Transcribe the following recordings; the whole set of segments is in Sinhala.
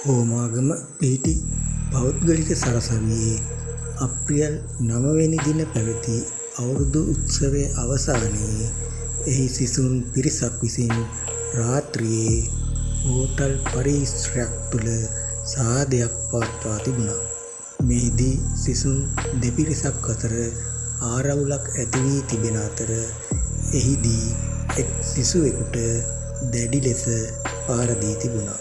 හෝමාගම පිහිටි පෞද්ගලික සරසවියේ අප්‍රේල් 9 වෙනි දින පැවති අවුරුදු උත්සවයේ අවසානයේ එහි සිසුන් පිරිසක් විසින් රාත්‍රියේ හෝටල් පරිසරයක් තුළ සාදයක් පවත්වා තිබුණා. මෙහිදී සිසුන් දෙපිරිසක් අතර ආරවුලක් ඇති වී තිබෙන අතර එහිදී එක් සිසුවෙකුට දැඩි ලෙස පහර දී තිබුණා.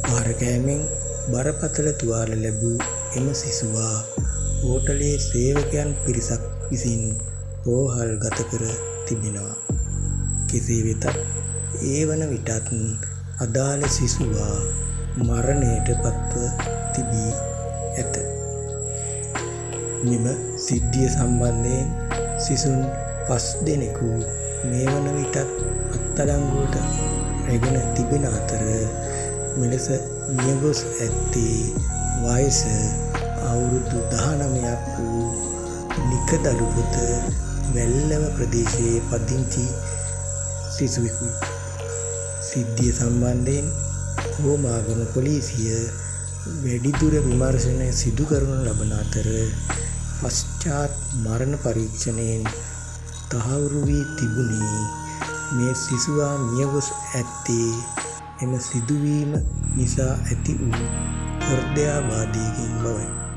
පහර කෑමෙන් බරපතල තුවාල ලැබූ එම සිසුවා හෝටලයේ සේවකයන් පිරිසක් විසින් රෝහල් ගත කර තිබෙනවා. කෙසේ වෙතත් ඒ වන විටත් අදාළ සිසුවා මරණයට පත්ව තිබී ඇත. මෙම සිද්ධිය සම්බන්ධයෙන් සිසුන් 5 දෙනෙකු මේ වන විටත් අත්අඩංගුවට රැගෙන තිබෙන අතර මෙලෙස මියගොස් ඇත්තේ වයස අවුරුදු 19ක් වූ නිකදළුපොත වැල්ලව ප්‍රදේශයේ පදිංචි සිසුවෙකුයි. සිද්ධිය සම්බන්ධයෙන් හෝමාගම පොලිසිය වැඩිදුර විමර්ශන සිදු කරනු ලබන අතර පශ්චාත් මරණ පරීක්ෂණයෙන් තහවුරු වී තිබුණේ මේ සිසුවා මියගොස් ඇත්තේ එම සිදුවීම නිසා ඇති වූ හෘදයාබාධයකින් බවයි.